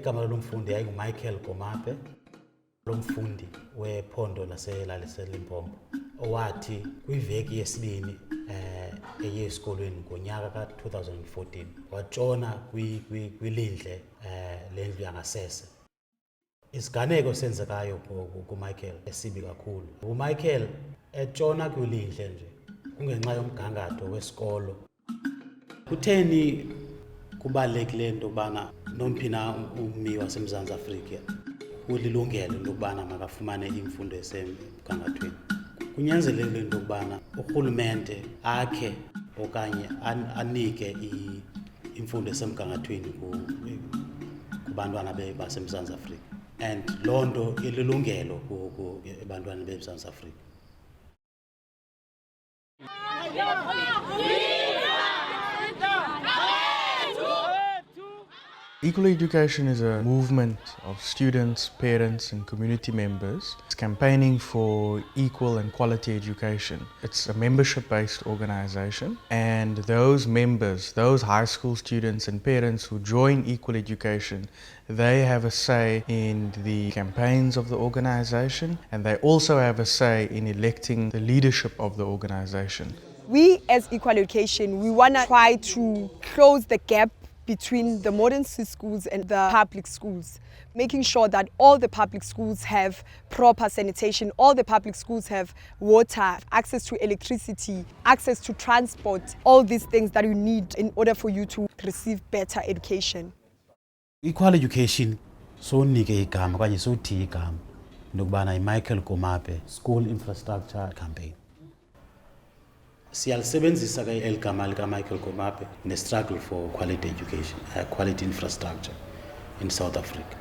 igama lomfundi Michael Komape, lomfundi wephondo laseLimpopo, owathi kwiveki yesibini eyesikolweni ngonyaka ka-2014 watshona kwilindle lendlu yangasese. Isiganeko senzekayo kuMichael esibi kakhulu. uMichael etshona kwilindle nje kungenxa yomgangatho wesikolo. Kutheni kubalekile into yokubana nomphi na ummi waseMzantsi Afrika ulilungelo lokubana makafumane imfundo esemgangathweni? Kunyanzelekile into yokubana urhulumente akhe okanye anike imfundo esemgangathweni kubantwana baseMzantsi Afrika, and loo nto ililungelo kubantwana beMzantsi Afrika. Equal education is a movement of students, parents and community members. It's campaigning for equal and quality education. It's a membership-based organization, and those members, those high school students and parents who join Equal Education, they have a say in the campaigns of the organization, and they also have a say in electing the leadership of the organization. We as Equal Education, we want to try to close the gap between the modern schools and the public schools, making sure that all the public schools have proper sanitation, all the public schools have water, access to electricity, access to transport, all these things that you need in order for you to receive better education. Equal Education sonike igama okanye sothi igama ndokubana Michael Komape School Infrastructure Campaign. Siyalisebenzisa ke eligama lika Michael Komape in the struggle for quality education, quality infrastructure in South Africa.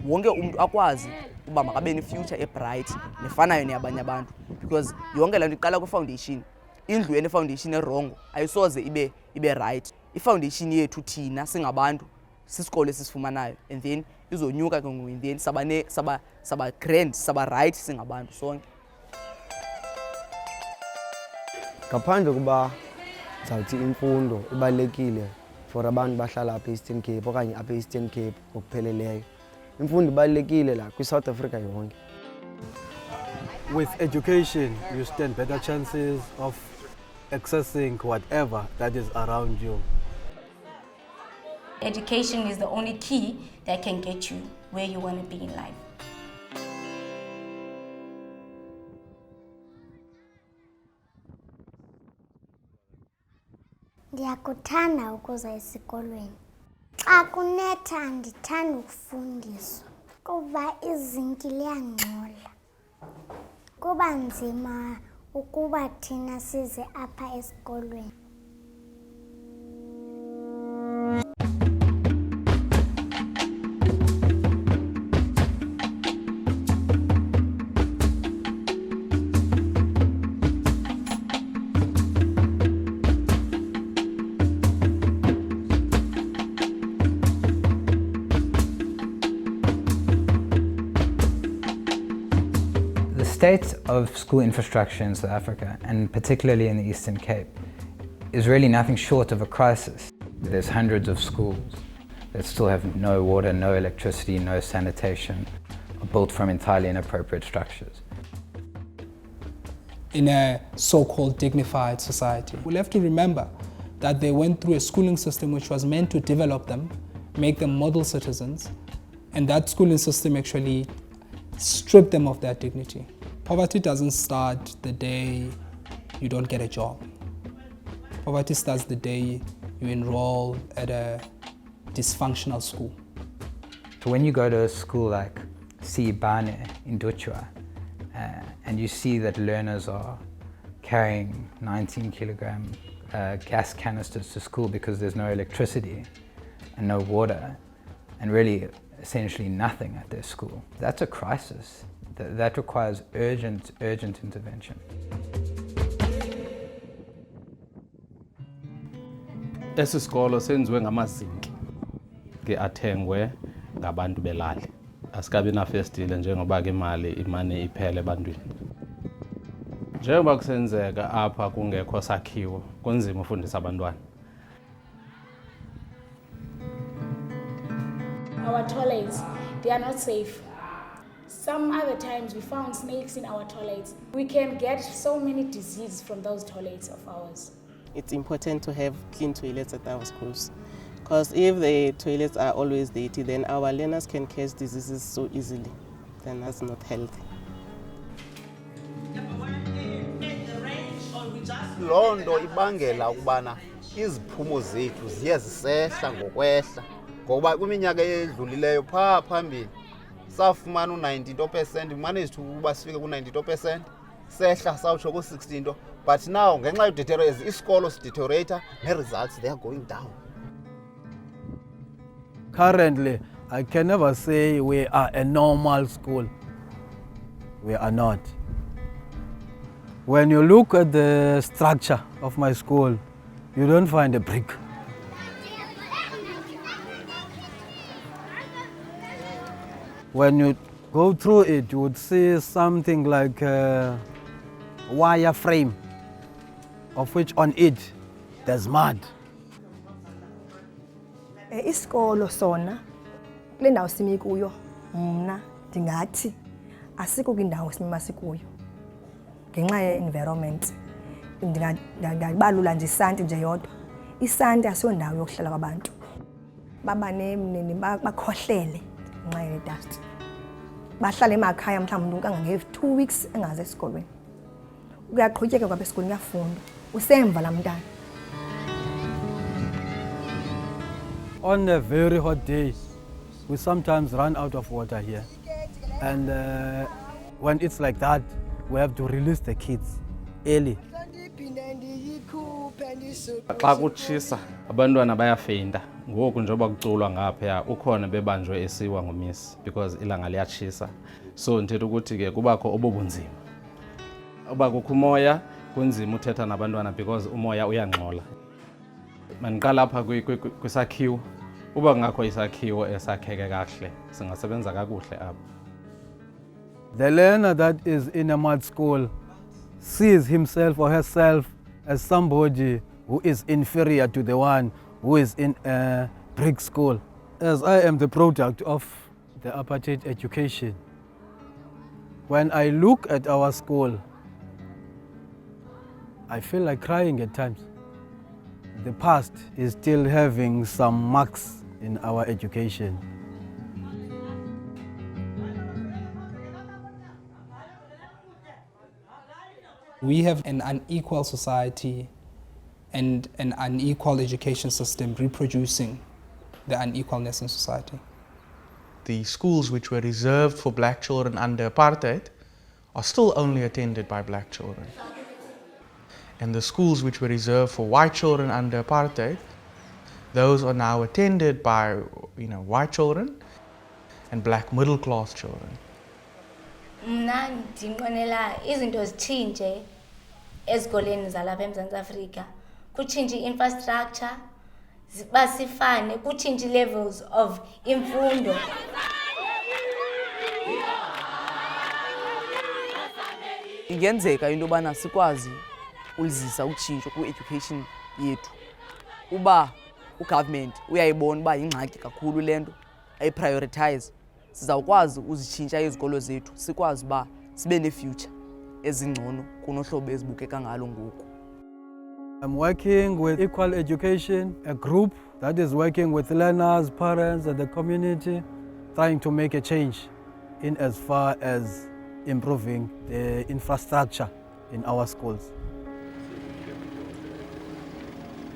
Wonke umuntu akwazi uba makabe ne-future e-bright nefanayo neyabanye abantu, because yonke lento iqala ku-foundation. Indlu ene-foundation e-wrong ayisoze ibe right. I-foundation yethu thina singabantu sisikole esifumanayo, and then izonyuka ke ngoku, and then saba grand, saba right singabantu sonke. Ngaphandle kuba zawuthi imfundo ibalekile for abantu bahlala apha e-Eastern Cape okanye apha e-Eastern Cape ngokupheleleyo. Imfundo ibalekile la kwi-South Africa yonke. With education, you stand better chances of accessing whatever that is around you. Education is the only key that can get you where you want to be in life. Ndiyakuthanda ukuza esikolweni. Xa kunetha ndithanda ukufundiswa kuba izinki liyangcola. Kuba nzima ukuba thina size apha esikolweni. The state of school infrastructure in South Africa, and particularly in the Eastern Cape, is really nothing short of a crisis. There's hundreds of schools that still have no water, no electricity, no sanitation, are built from entirely inappropriate structures. In a so-called dignified society, we'll have to remember that they went through a schooling system which was meant to develop them, make them model citizens, and that schooling system actually stripped them of that dignity. Poverty doesn't start the day you don't get a job. Poverty starts the day you enroll at a dysfunctional school. So when you go to a school like Sibane in Duchwa, and you see that learners are carrying 19-kilogram gas canisters to school because there's no electricity and no water, and really essentially nothing at their school, that's a crisis. That requires urgent intervention. Esi sikolo senziwe ngamazinki ke athengwe ngabantu belali. asikabi nafestile njengoba ke imane iphele ebantwini. Njengoba kusenzeka apha kungekho sakhiwo kunzima ufundisa abantwana. Our toilets, they are not safe. Some other times we found snakes in our toilets. We can get so many diseases from those toilets of ours. It's important to have clean toilets at our schools, because if the toilets are always dirty, then our learners can catch diseases so easily. Then that's not healthy. Loo nto ibangela ukubana iziphumo zethu ziye zisehla ngokwehla, ngoba kwiminyaka edlulileyo phaa phambili safumana u-90% managed ukuba sifike ku-90%, sehla sawutsho ku-60%, but now ngenxa yodeteriorate isikolo sideteriorate ne-results they are going down. Currently, I can never say we are a normal school. We are not. When you look at the structure of my school, you don't find a brick. When you go through it, you would see something like a wire frame, of which on it there's mud. Isikolo sona kule ndawo simi kuyo mna ndingathi asikho kwindawo simima sikuyo ngenxa ye-environment. Ndingabalula nje isanti nje yodwa. Isanti asiyo ndawo yokuhlala kwabantu. Bakhohlele ngenxa ye-dust. Bahlala emakhaya mhlawumbe umuntu kangange-2 weeks engaze esikolweni. Kuyaqhutyeka kwabe esikolweni kuyafundwa. Usemva la mntana. On a very hot day, we sometimes run out of water here. And when it's like that, we have to release the kids early. Xa kutshisa abantwana bayafeyinta. Ngoku njengoba kuculwa ngapha ukhona bebanjwe esiwa ngomisi because ilanga liyatshisa. So ndithetha ukuthi ke kubakho obubunzima. Uba kukho umoya kunzima uthetha nabantwana because umoya uyangxola. Maniqala apha kwisakhiwo. Uba kungakho isakhiwo esakheke kahle singasebenza kakuhle apha. The learner that is in a mud school sees himself or herself as somebody who is inferior to the one who is in a brick school. As I am the product of the apartheid education, when I look at our school, I feel like crying at times. The past is still having some marks in our education. We have an unequal society and an unequal education system reproducing the unequalness in society. The schools which were reserved for black children under apartheid are still only attended by black children. And the schools which were reserved for white children under apartheid, those are now attended by white children and black middle class children. Mna ndinqwenela izinto zitshintshe ezikoleni zalapha eMzantsi Afrika. Kutshintshe infrastructure, basifane, kutshintshe levels of imfundo. Ingenzeka into yobana sikwazi ulizisa utshintsho ku-education yethu. Uba ugovernment uyayibona uba yingxaki kakhulu le nto, ayiprioritize, sizawukwazi uzitshintsha izikolo zethu sikwazi uba sibe ne-future ezingcono kunohlobo ezibukeka ngalo ngoku. I'm working with Equal Education, a group that is working with learners, parents and the community, trying to make a change in as far as improving the infrastructure in our schools.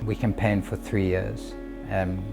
We campaigned for 3 years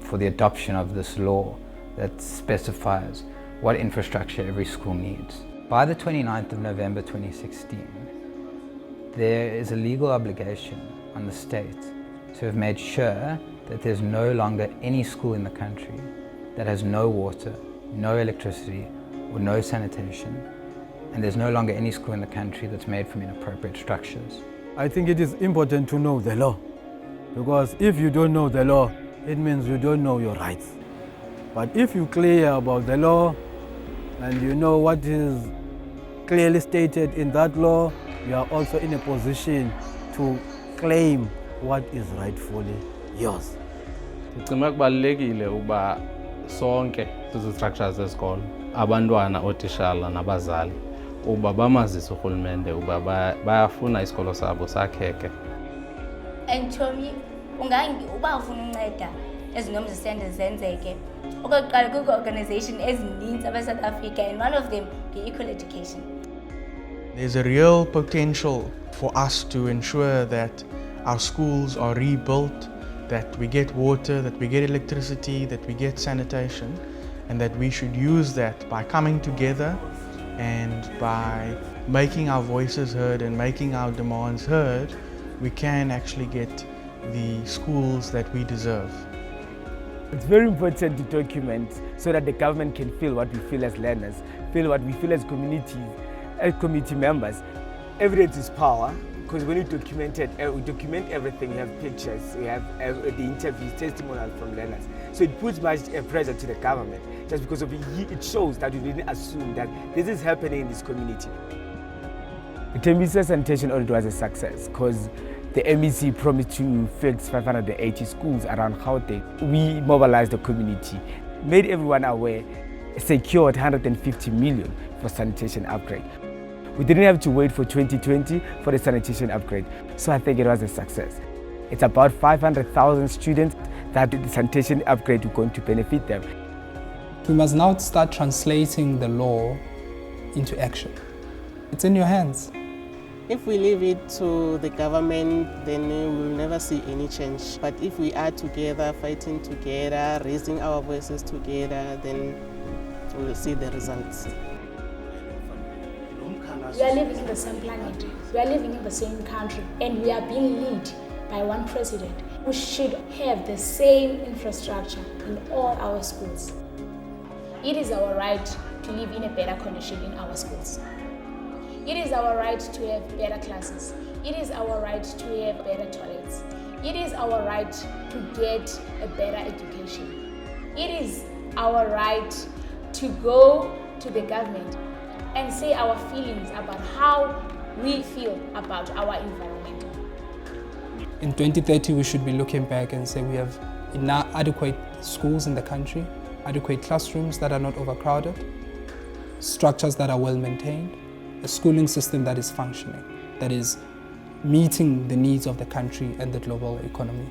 for the adoption of this law that specifies what infrastructure every school needs. By the 29th of November 2016, there is a legal obligation on the state to have made sure that there's no longer any school in the country that has no water, no electricity, or no sanitation, and there's no longer any school in the country that's made from inappropriate structures. I think it is important to know the law, because if you don't know the law, it means you don't know your rights. But if you're clear about the law, and you know what is clearly stated in that law, you are also in a position to claim what is rightfully yours. Ndicinga kubalulekile ukuba sonke sizi-structures zesikolo, abantwana, ootishala nabazali, uba bamazise urhulumente uba bayafuna isikolo sabo sakheke. And Chomi, uba ufuna unceda ezinomzi zisende zenzeke. Okokuqala kukho organization ezininzi South Africa, and one of them the Equal Education. There's a real potential for us to ensure that our schools are rebuilt, that we get water, that we get electricity, that we get sanitation, and that we should use that by coming together and by making our voices heard and making our demands heard, we can actually get the schools that we deserve. It's very important to document so that the government can feel what we feel as learners, feel what we feel as community members. Evidence is power, because when we document everything, we have pictures, we have the interviews, testimonials from learners. So it puts much pressure to the government, just because it shows that we didn't assume that this is happening in this community. The Tembisa sanitation audit was a success, because the MEC promised to fix 580 schools around Gauteng. We mobilized the community, made everyone aware, secured 150 million for sanitation upgrade. We didn't have to wait for 2020 for the sanitation upgrade, so I think it was a success. It's about 500,000 students that the sanitation upgrade is going to benefit them. We must now start translating the law into action. It's in your hands. If we leave it to the government, then we will never see any change. But if we are together, fighting together, raising our voices together, then we will see the results. We are living in the same planet, we are living in the same country, and we are being led by one president. We should have the same infrastructure in all our schools. It is our right to live in a better condition in our schools. It is our right to have better classes. It is our right to have better toilets. It is our right to get a better education. It is our right to go to the government and say our feelings about how we feel about our environment. In 2030, we should be looking back and say we have enough adequate schools in the country, adequate classrooms that are not overcrowded, structures that are well maintained, a schooling system that is functioning, that is meeting the needs of the country and the global economy.